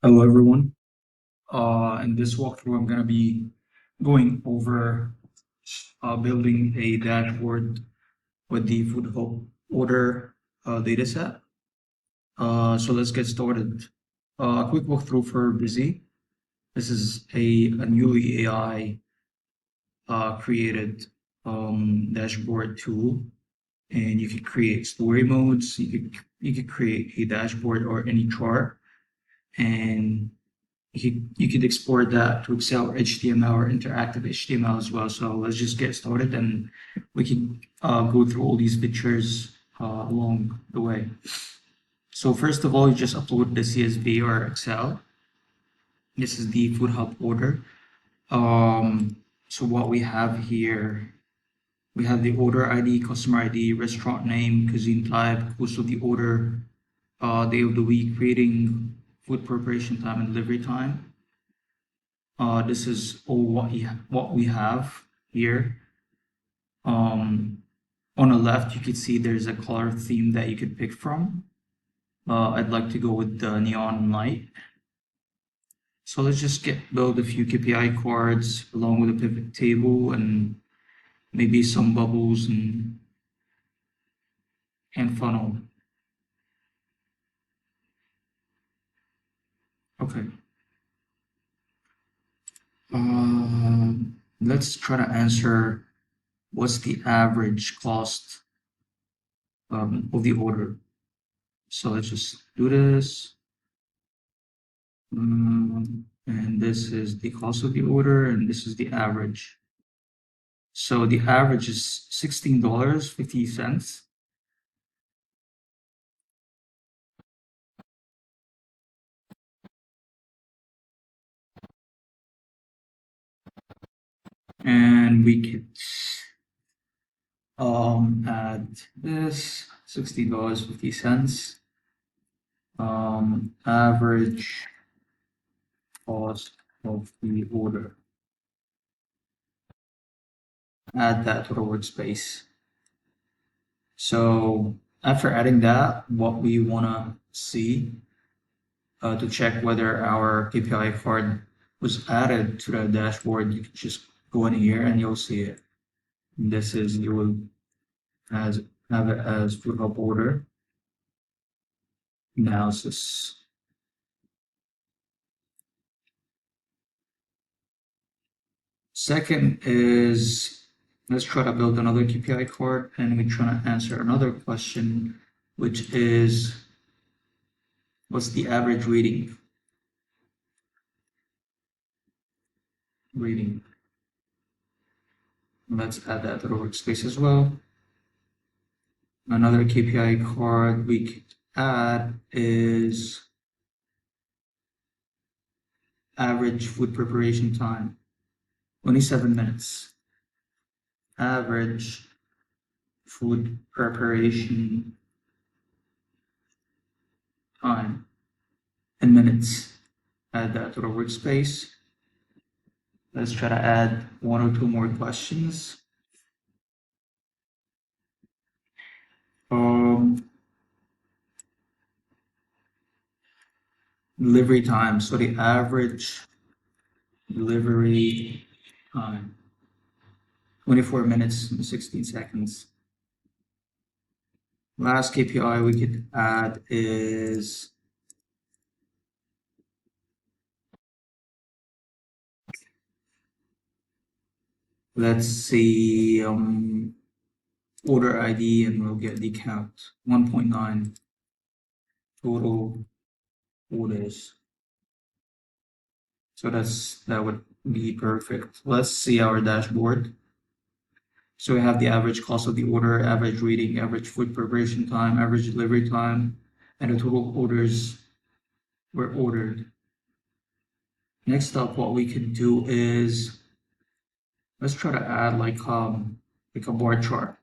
Hello, everyone. In this walkthrough, I'm going to be going over building a dashboard with the FoodHub order dataset. So let's get started. A quick walkthrough for Busy. This is a newly AI created dashboard tool, and you could create story modes. You could create a dashboard or any chart, and you could export that to Excel or HTML or interactive HTML as well. So let's just get started and we can go through all these pictures along the way. So first of all, you just upload the CSV or Excel. This is the FoodHub order. So what we have here, we have the order ID, customer ID, restaurant name, cuisine type, also the order, day of the week, rating, food preparation time, and delivery time. This is all what we have here. On the left, you can see there's a color theme that you could pick from. I'd like to go with the neon light. So let's just build a few KPI cards along with a pivot table and maybe some bubbles and funnel. Okay. Let's try to answer what's the average cost of the order. So let's just do this. And this is the cost of the order, and this is the average. So the average is $16.50. And we could add this $16.50. Average cost of the order. Add that to the workspace. So after adding that, what we want to see to check whether our KPI card was added to the dashboard, you can just go in here and you'll see it. This is you will as have it as FoodHub order analysis. Second is let's try to build another KPI card and we try to answer another question, which is what's the average rating? Let's add that to the workspace as well. Another KPI card we could add is average food preparation time, 27 minutes. Average food preparation time in minutes. Add that to the workspace. Let's try to add one or two more questions. Delivery time. So the average delivery time, 24 minutes and 16 seconds. Last KPI we could add is let's see order ID and we'll get the count 1.9 total orders. So that would be perfect. Let's see our dashboard. So we have the average cost of the order, average rating, average food preparation time, average delivery time, and the total orders were ordered. Next up, what we could do is let's try to add like a bar chart.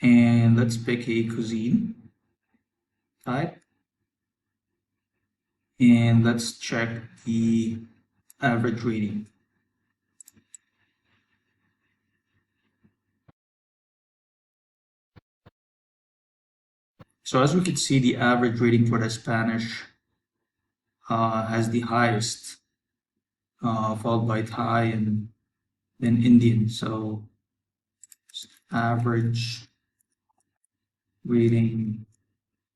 And let's pick a cuisine type. And let's check the average rating. So as we can see, the average rating for the Spanish has the highest, followed by Thai and then Indian. So average rating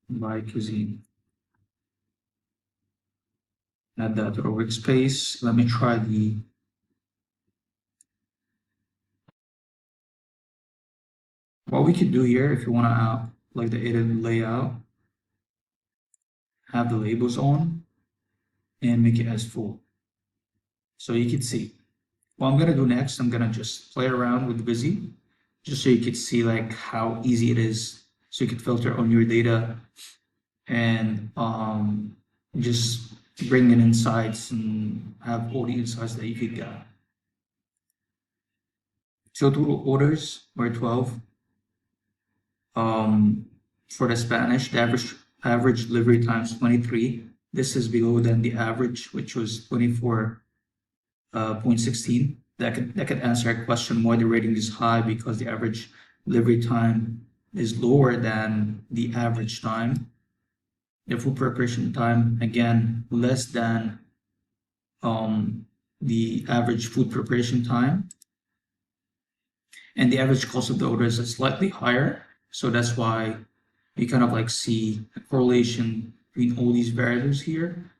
by cuisine. Add that to our workspace. Let me try what we could do here if you want to like the edit layout, have the labels on and make it as full. So you can see. What I'm gonna do next, I'm gonna just play around with Busy, just so you could see like how easy it is. So you could filter on your data and just bring in insights and have all the insights that you could get. So total orders were 12. For the Spanish, the average delivery time is 23. This is below than the average, which was 24.16. That could answer a question why the rating is high, because the average delivery time is lower than the average time. The food preparation time, again, less than the average food preparation time. And the average cost of the order is slightly higher. So that's why we kind of like see a correlation between all these variables here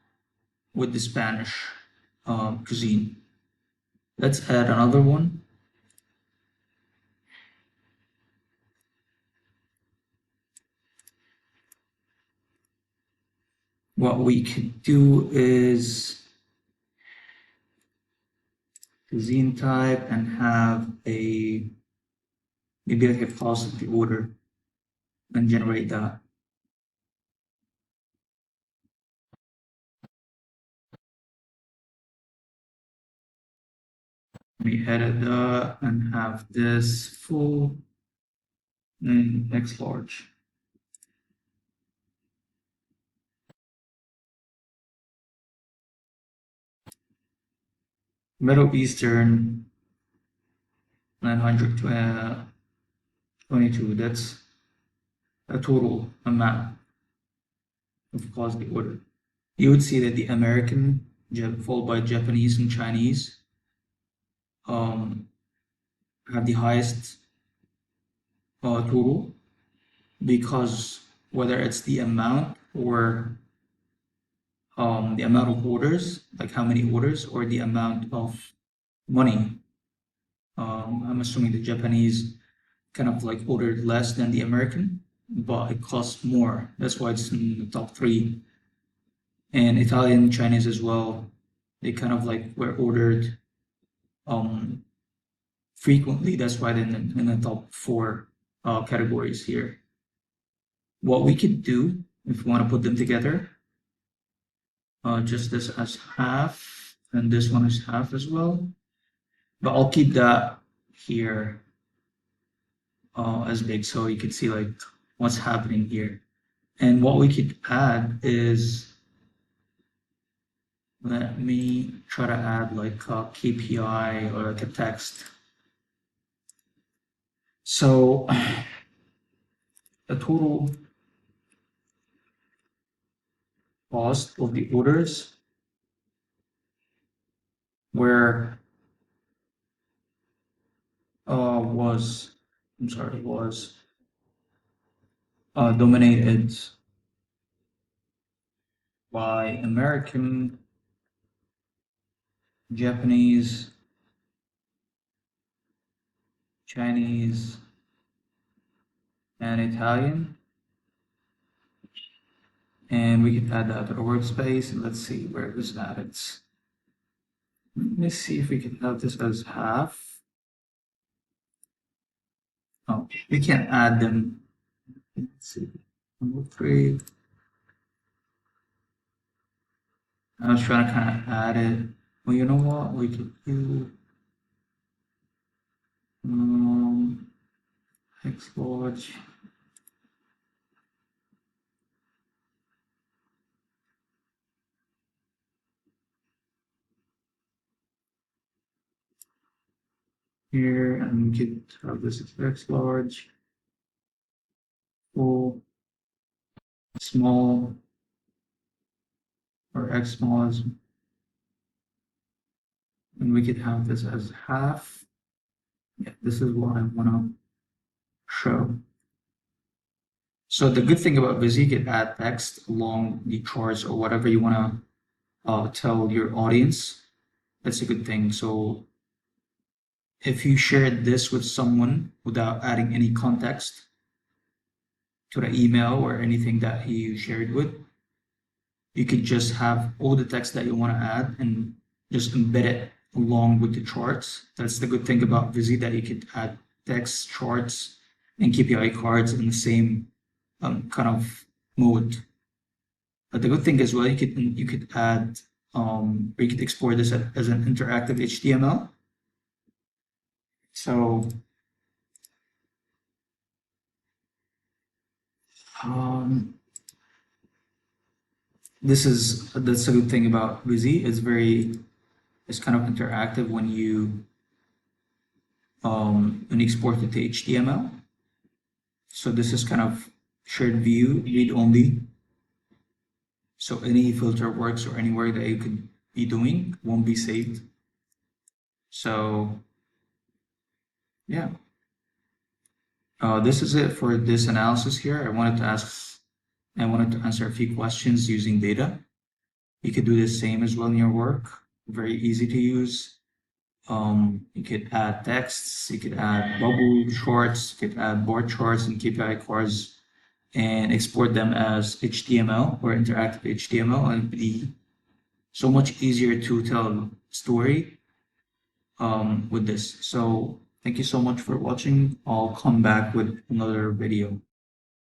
with the Spanish cuisine. Let's add another one. What we could do is cuisine type and have a maybe like a cost of the order and generate that. We edit that and have this full and X large. Middle Eastern 922. That's a total amount of cost the order. You would see that the American, followed by Japanese and Chinese, um, have the highest total, because whether it's the amount or the amount of orders, like how many orders, or the amount of money. I'm assuming the Japanese kind of like ordered less than the American, but it costs more. That's why it's in the top three. And Italian, Chinese as well. They kind of like were ordered um, frequently. That's why they're in the top four categories here. What we could do if we want to put them together, just this as half, and this one is half as well. But I'll keep that here as big so you can see like what's happening here. And what we could add is, let me try to add like a KPI or like a text. So the total cost of the orders where was I'm sorry was dominated by American, Japanese, Chinese, and Italian. And we can add that to the workspace. And let's see where this added. Let me see if we can have this as half. Oh, we can't add them. Let's see. Number three. I was trying to kind of add it. Well, you know what? We could do export. Here, and we could have this as X large, full, small, or x small as, and we could have this as half. Yeah, this is what I want to show. So the good thing about Busy, you can add text along the charts or whatever you want to tell your audience. That's a good thing. So if you shared this with someone without adding any context to the email or anything that you shared with, you could just have all the text that you want to add and just embed it along with the charts. That's the good thing about Busy, that you could add text, charts, and KPI cards in the same kind of mode. But the good thing as well, you could add or you could export this as an interactive HTML. So um, that's a good thing about Busy. It's kind of interactive when you export it to HTML. So this is kind of shared view, read only. So any filter works or any work that you could be doing won't be saved. So yeah, this is it for this analysis here. I wanted to answer a few questions using data. You could do the same as well in your work. Very easy to use. You could add texts, you could add bubble charts, you could add bar charts and KPI cards and export them as HTML or interactive HTML, and be so much easier to tell a story with this. So thank you so much for watching. I'll come back with another video.